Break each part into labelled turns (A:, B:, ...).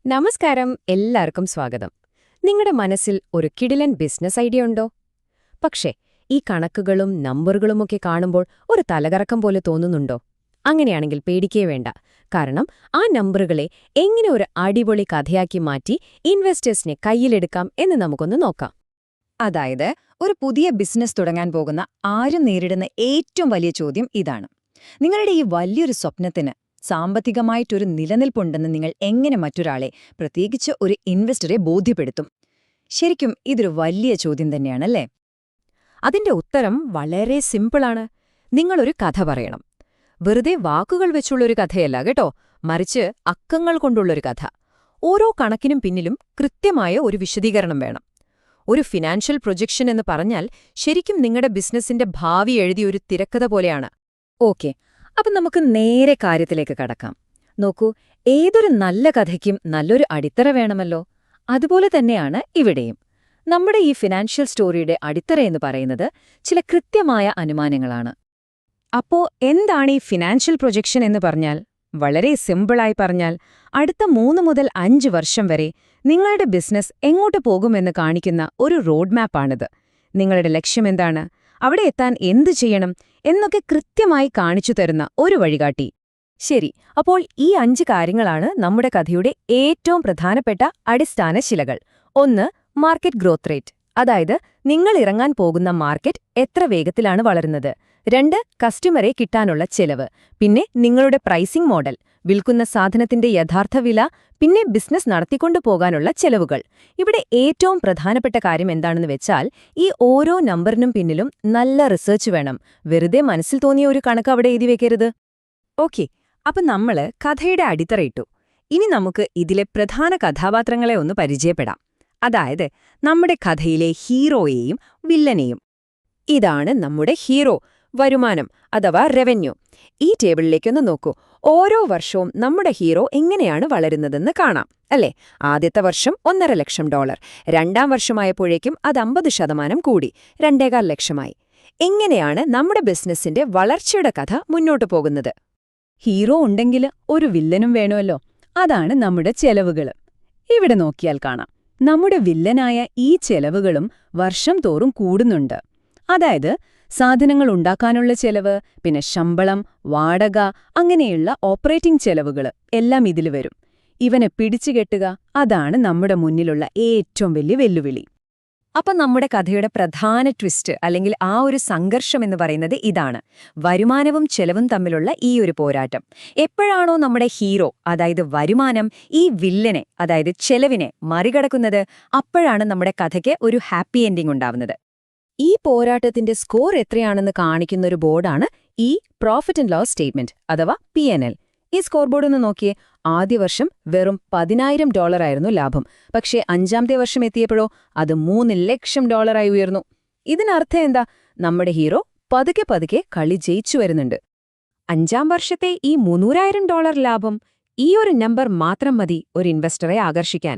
A: നമസ്കാരം, എല്ലാവർക്കും സ്വാഗതം. നിങ്ങളുടെ മനസ്സിൽ ഒരു കിടിലൻ ബിസിനസ് ഐഡിയ ഉണ്ടോ? പക്ഷേ ഈ കണക്കുകളും നമ്പറുകളുമൊക്കെ കാണുമ്പോൾ ഒരു തലകറക്കം പോലെ തോന്നുന്നുണ്ടോ? അങ്ങനെയാണെങ്കിൽ പേടിക്കേ വേണ്ട. കാരണം ആ നമ്പറുകളെ എങ്ങനെ ഒരു അടിപൊളി കഥയാക്കി മാറ്റി ഇൻവെസ്റ്റേഴ്സിനെ കയ്യിലെടുക്കാം എന്ന് നമുക്കൊന്ന് നോക്കാം.
B: അതായത് ഒരു പുതിയ ബിസിനസ് തുടങ്ങാൻ പോകുന്ന ആരും നേരിടുന്ന ഏറ്റവും വലിയ ചോദ്യം ഇതാണ്. നിങ്ങളുടെ ഈ വലിയൊരു സ്വപ്നത്തിന് സാമ്പത്തികമായിട്ടൊരു നിലനിൽപ്പുണ്ടെന്ന് നിങ്ങൾ എങ്ങനെ മറ്റൊരാളെ, പ്രത്യേകിച്ച് ഒരു ഇൻവെസ്റ്ററെ ബോധ്യപ്പെടുത്തും? ശരിക്കും ഇതൊരു വലിയ ചോദ്യം തന്നെയാണല്ലേ?
A: അതിന്റെ ഉത്തരം വളരെ സിമ്പിളാണ്. നിങ്ങളൊരു കഥ പറയണം. വെറുതെ വാക്കുകൾ വെച്ചുള്ളൊരു കഥയല്ല കേട്ടോ, മറിച്ച് അക്കങ്ങൾ കൊണ്ടുള്ളൊരു കഥ. ഓരോ കണക്കിനും പിന്നിലും കൃത്യമായ ഒരു വിശദീകരണം വേണം. ഒരു ഫിനാൻഷ്യൽ പ്രൊജക്ഷൻ എന്ന് പറഞ്ഞാൽ ശരിക്കും നിങ്ങളുടെ ബിസിനസിന്റെ ഭാവി എഴുതിയൊരു തിരക്കഥ പോലെയാണ്.
B: ഓക്കെ, അപ്പം നമുക്ക് നേരെ കാര്യത്തിലേക്ക് കടക്കാം. നോക്കൂ, ഏതൊരു നല്ല കഥയ്ക്കും നല്ലൊരു അടിത്തറ വേണമല്ലോ. അതുപോലെ തന്നെയാണ് ഇവിടെയും. നമ്മുടെ ഈ ഫിനാൻഷ്യൽ സ്റ്റോറിയുടെ അടിത്തറയെന്ന് പറയുന്നത് ചില കൃത്യമായ അനുമാനങ്ങളാണ്. അപ്പോ എന്താണ് ഈ ഫിനാൻഷ്യൽ പ്രൊജക്ഷൻ എന്ന് പറഞ്ഞാൽ? വളരെ സിമ്പിളായി പറഞ്ഞാൽ, അടുത്ത 3 മുതൽ 5 വർഷം വരെ നിങ്ങളുടെ ബിസിനസ് എങ്ങോട്ട് പോകുമെന്ന് കാണിക്കുന്ന ഒരു റോഡ് മാപ്പാണിത്. നിങ്ങളുടെ ലക്ഷ്യമെന്താണ്, അവിടെ എത്താൻ എന്തു ചെയ്യണം എന്നൊക്കെ കൃത്യമായി കാണിച്ചു തരുന്ന ഒരു വഴികാട്ടി.
A: ശരി, അപ്പോൾ ഈ 5 കാര്യങ്ങളാണ് നമ്മുടെ കഥയുടെ ഏറ്റവും പ്രധാനപ്പെട്ട അടിസ്ഥാന ശിലകൾ. 1. മാർക്കറ്റ് ഗ്രോത്ത് റേറ്റ്, അതായത് നിങ്ങൾ ഇറങ്ങാൻ പോകുന്ന മാർക്കറ്റ് എത്ര വേഗത്തിലാണ് വളരുന്നത്. 2. കസ്റ്റമറെ കിട്ടാനുള്ള ചെലവ്, പിന്നെ നിങ്ങളുടെ പ്രൈസിംഗ് മോഡൽ, വിൽക്കുന്ന സാധനത്തിന്റെ യഥാർത്ഥ വില, പിന്നെ ബിസിനസ് നടത്തിക്കൊണ്ടു പോകാനുള്ള ചെലവുകൾ. ഇവിടെ ഏറ്റവും പ്രധാനപ്പെട്ട കാര്യം എന്താണെന്ന് വെച്ചാൽ, ഈ ഓരോ നമ്പറിനും പിന്നിലും നല്ല റിസർച്ച് വേണം. വെറുതെ മനസ്സിൽ തോന്നിയ ഒരു കണക്ക് അവിടെ എഴുതി വെക്കരുത്.
B: ഓക്കെ, അപ്പം നമ്മള് കഥയുടെ അടിത്തറയിട്ടു. ഇനി നമുക്ക് ഇതിലെ പ്രധാന കഥാപാത്രങ്ങളെ ഒന്ന് പരിചയപ്പെടാം. അതായത് നമ്മുടെ കഥയിലെ ഹീറോയെയും വില്ലനെയും.
A: ഇതാണ് നമ്മുടെ ഹീറോ, വരുമാനം അഥവാ റവന്യൂ. ഈ ടേബിളിലേക്കൊന്ന് നോക്കൂ. ഓരോ വർഷവും നമ്മുടെ ഹീറോ എങ്ങനെയാണ് വളരുന്നതെന്ന് കാണാം അല്ലേ? ആദ്യത്തെ വർഷം $1.5 ലക്ഷം. രണ്ടാം വർഷമായപ്പോഴേക്കും അത് 50% കൂടി, 2.25 ലക്ഷമായി. എങ്ങനെയാണ് നമ്മുടെ ബിസിനസിന്റെ വളർച്ചയുടെ കഥ മുന്നോട്ടു പോകുന്നത്?
B: ഹീറോ ഉണ്ടെങ്കിൽ ഒരു വില്ലനും വേണമല്ലോ. അതാണ് നമ്മുടെ ചെലവുകൾ. ഇവിടെ നോക്കിയാൽ കാണാം, നമ്മുടെ വില്ലനായ ഈ ചെലവുകളും വർഷം തോറും കൂടുന്നുണ്ട്. അതായത് സാധനങ്ങൾ ഉണ്ടാക്കാനുള്ള ചെലവ്, പിന്നെ ശമ്പളം, വാടക, അങ്ങനെയുള്ള ഓപ്പറേറ്റിംഗ് ചെലവുകൾ എല്ലാം ഇതിൽ വരും. ഇവനെ പിടിച്ചുകെട്ടുക, അതാണ് നമ്മുടെ മുന്നിലുള്ള ഏറ്റവും വലിയ വെല്ലുവിളി.
A: അപ്പം നമ്മുടെ കഥയുടെ പ്രധാന ട്വിസ്റ്റ് അല്ലെങ്കിൽ ആ ഒരു സംഘർഷം എന്ന് പറയുന്നത് ഇതാണ്. വരുമാനവും ചെലവും തമ്മിലുള്ള ഈ ഒരു പോരാട്ടം. എപ്പോഴാണോ നമ്മുടെ ഹീറോ, അതായത് വരുമാനം, ഈ വില്ലനെ, അതായത് ചെലവിനെ മറികടക്കുന്നത്, അപ്പോഴാണ് നമ്മുടെ കഥയ്ക്ക് ഒരു ഹാപ്പി എൻഡിംഗ് ഉണ്ടാവുന്നത്. ഈ പോരാട്ടത്തിന്റെ സ്കോർ എത്രയാണെന്ന് കാണിക്കുന്നൊരു ബോർഡാണ് ഈ പ്രോഫിറ്റ് ആൻഡ് ലോസ് സ്റ്റേറ്റ്മെന്റ് അഥവാ P&L. ഈ സ്കോർ ബോർഡ് ഒന്ന് നോക്കിയേ. ആദ്യ വർഷം വെറും $10,000 ആയിരുന്നു ലാഭം. പക്ഷേ 5ാമത്തെ വർഷം എത്തിയപ്പോഴോ അത് $3 ലക്ഷം ഉയർന്നു. ഇതിനർത്ഥം എന്താ? നമ്മുടെ ഹീറോ പതുക്കെ പതുക്കെ കളി ജയിച്ചു വരുന്നുണ്ട്. 5ാം വർഷത്തെ ഈ $300,000 ലാഭം, ഈ ഒരു നമ്പർ മാത്രം മതി ഒരു ഇൻവെസ്റ്ററെ ആകർഷിക്കാൻ.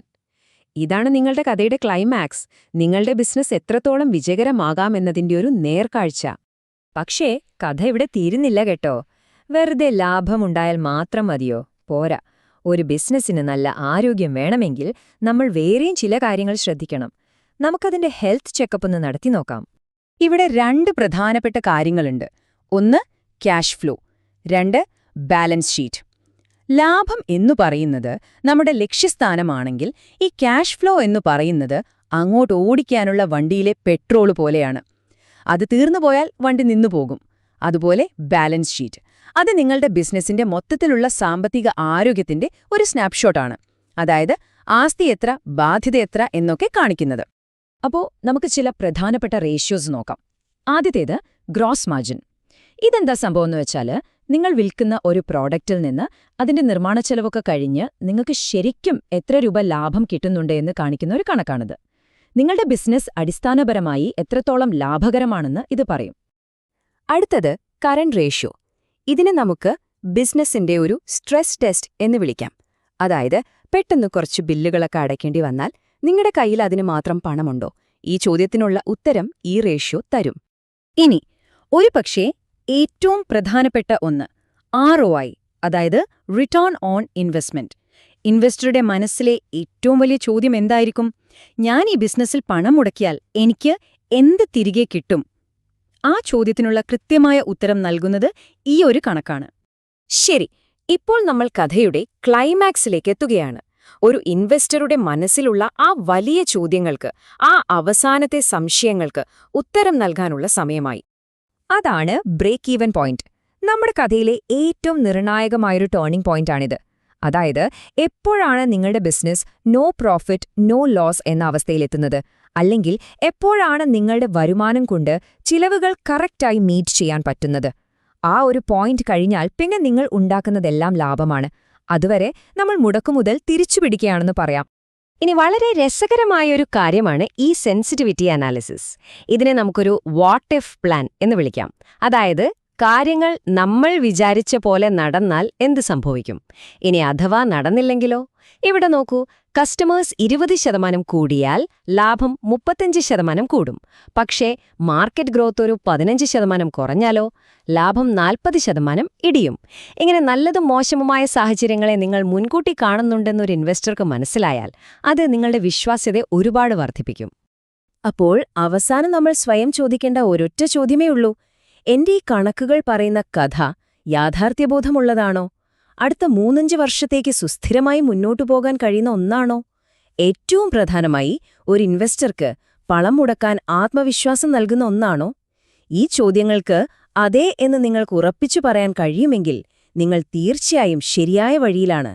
A: ഇതാണ് നിങ്ങളുടെ കഥയുടെ ക്ലൈമാക്സ്. നിങ്ങളുടെ ബിസിനസ് എത്രത്തോളം വിജയകരമാകാമെന്നതിന്റെ ഒരു നേർക്കാഴ്ച. പക്ഷേ കഥ ഇവിടെ തീരുന്നില്ല കേട്ടോ. വെറുതെ ലാഭമുണ്ടായാൽ മാത്രം മതിയോ? പോരാ. ഒരു ബിസിനസ്സിന് നല്ല ആരോഗ്യം വേണമെങ്കിൽ നമ്മൾ വേറെയും ചില കാര്യങ്ങൾ ശ്രദ്ധിക്കണം. നമുക്കതിന്റെ ഹെൽത്ത് ചെക്കപ്പ് ഒന്ന് നടത്തി നോക്കാം.
B: ഇവിടെ 2 പ്രധാനപ്പെട്ട കാര്യങ്ങളുണ്ട്. 1. Cash flow. 2. Balance sheet. ലാഭം എന്നു പറയുന്നത് നമ്മുടെ ലക്ഷ്യസ്ഥാനമാണെങ്കിൽ, ഈ ക്യാഷ് ഫ്ലോ എന്നു പറയുന്നത് അങ്ങോട്ട് ഓടിക്കാനുള്ള വണ്ടിയിലെ പെട്രോൾ പോലെയാണ്. അത് തീർന്നുപോയാൽ വണ്ടി നിന്നുപോകും. അതുപോലെ ബാലൻസ് ഷീറ്റ്, അത് നിങ്ങളുടെ ബിസിനസിന്റെ മൊത്തത്തിലുള്ള സാമ്പത്തിക ആരോഗ്യത്തിന്റെ ഒരു സ്നാപ്ഷോട്ടാണ്. അതായത് ആസ്തി എത്ര, ബാധ്യത എത്ര എന്നൊക്കെ കാണിക്കുന്നത്. അപ്പോൾ നമുക്ക് ചില പ്രധാനപ്പെട്ട റേഷ്യോസ് നോക്കാം. ആദ്യത്തേത് ഗ്രോസ് മാർജിൻ. ഇതെന്താ സംഭവം എന്ന് വെച്ചാൽ, നിങ്ങൾ വിൽക്കുന്ന ഒരു പ്രോഡക്റ്റിൽ നിന്ന് അതിന്റെ നിർമ്മാണ ചെലവൊക്കെ കഴിഞ്ഞ് നിങ്ങൾക്ക് ശരിക്കും എത്ര രൂപ ലാഭം കിട്ടുന്നുണ്ട് എന്ന് കാണിക്കുന്ന ഒരു കണക്കാണിത്. നിങ്ങളുടെ ബിസിനസ് അടിസ്ഥാനപരമായി എത്രത്തോളം ലാഭകരമാണെന്ന് ഇത് പറയും.
A: അടുത്തത് കറന്റ് റേഷ്യോ. ഇതിനെ നമുക്ക് ബിസിനസിന്റെ ഒരു സ്ട്രെസ് ടെസ്റ്റ് എന്ന് വിളിക്കാം. അതായത് പെട്ടെന്ന് കുറച്ച് ബില്ലുകളൊക്കെ അടയ്ക്കേണ്ടി വന്നാൽ നിങ്ങളുടെ കയ്യിൽ അതിന് മാത്രം പണമുണ്ടോ? ഈ ചോദ്യത്തിനുള്ള ഉത്തരം ഈ റേഷ്യോ തരും.
B: ഇനി ഒരുപക്ഷേ ഏറ്റവും പ്രധാനപ്പെട്ട ഒന്ന് ROI, അതായത് റിട്ടേൺ ഓൺ ഇൻവെസ്റ്റ്മെന്റ്. ഇൻവെസ്റ്ററുടെ മനസ്സിലെ ഏറ്റവും വലിയ ചോദ്യം എന്തായിരിക്കും? ഞാൻ ഈ ബിസിനസ്സിൽ പണം മുടക്കിയാൽ എനിക്ക് എന്ത് തിരികെ കിട്ടും? ആ ചോദ്യത്തിനുള്ള കൃത്യമായ ഉത്തരം നൽകുന്നത് ഈ ഒരു കണക്കാണ്.
A: ശരി, ഇപ്പോൾ നമ്മൾ കഥയുടെ ക്ലൈമാക്സിലേക്ക് എത്തുകയാണ്. ഒരു ഇൻവെസ്റ്ററുടെ മനസ്സിലുള്ള ആ വലിയ ചോദ്യങ്ങൾക്ക്, ആ അവസാനത്തെ സംശയങ്ങൾക്ക് ഉത്തരം നൽകാനുള്ള സമയമായി. അതാണ് ബ്രേക്ക് ഈവൻ പോയിന്റ്. നമ്മുടെ കഥയിലെ ഏറ്റവും നിർണായകമായൊരു ടേണിംഗ് പോയിന്റാണിത്. അതായത്, എപ്പോഴാണ് നിങ്ങളുടെ business no profit no loss എന്ന അവസ്ഥയിലെത്തുന്നത്, അല്ലെങ്കിൽ എപ്പോഴാണ് നിങ്ങളുടെ വരുമാനം കൊണ്ട് ചിലവുകൾ കറക്റ്റായി മീറ്റ് ചെയ്യാൻ പറ്റുന്നത്. ആ ഒരു പോയിന്റ് കഴിഞ്ഞാൽ പിന്നെ നിങ്ങൾ ഉണ്ടാക്കുന്നതെല്ലാം ലാഭമാണ്. അതുവരെ നമ്മൾ മുടക്കുമുതൽ തിരിച്ചുപിടിക്കുകയാണെന്ന് പറയാം. ഇനി വളരെ രസകരമായൊരു കാര്യമാണ് ഈ സെൻസിറ്റിവിറ്റി അനാലിസിസ്. ഇതിനെ നമുക്കൊരു വാട്ട് ഇഫ് പ്ലാൻ എന്ന് വിളിക്കാം. അതായത്, കാര്യങ്ങൾ നമ്മൾ വിചാരിച്ച പോലെ നടന്നാൽ എന്ത് സംഭവിക്കും? ഇനി അഥവാ നടന്നില്ലെങ്കിലോ? ഇവിടെ നോക്കൂ, കസ്റ്റമേഴ്സ് 20% കൂടിയാൽ ലാഭം 35% കൂടും. പക്ഷേ മാർക്കറ്റ് ഗ്രോത്ത് ഒരു 15% കുറഞ്ഞാലോ? ലാഭം 40% ഇടിയും. ഇങ്ങനെ നല്ലതും മോശമുമായ സാഹചര്യങ്ങളെ നിങ്ങൾ മുൻകൂട്ടി കാണുന്നുണ്ടെന്നൊരു ഇൻവെസ്റ്റർക്ക് മനസ്സിലായാൽ അത് നിങ്ങളുടെ വിശ്വാസ്യതയെ ഒരുപാട് വർദ്ധിപ്പിക്കും. അപ്പോൾ അവസാനം നമ്മൾ സ്വയം ചോദിക്കേണ്ട ഒരൊറ്റ ചോദ്യമേ ഉള്ളൂ: എന്റെ ഈ കണക്കുകൾ പറയുന്ന കഥ യാഥാർത്ഥ്യബോധമുള്ളതാണോ? അടുത്ത 3-5 വർഷത്തേക്ക് സുസ്ഥിരമായി മുന്നോട്ടു പോകാൻ കഴിയുന്ന ഒന്നാണോ? ഏറ്റവും പ്രധാനമായി, ഒരു ഇൻവെസ്റ്റർക്ക് പണം മുടക്കാൻ ആത്മവിശ്വാസം നൽകുന്ന ഒന്നാണോ? ഈ ചോദ്യങ്ങൾക്ക് അതെ എന്ന് നിങ്ങൾക്ക് ഉറപ്പിച്ചു പറയാൻ കഴിയുമെങ്കിൽ നിങ്ങൾ തീർച്ചയായും ശരിയായ വഴിയിലാണ്.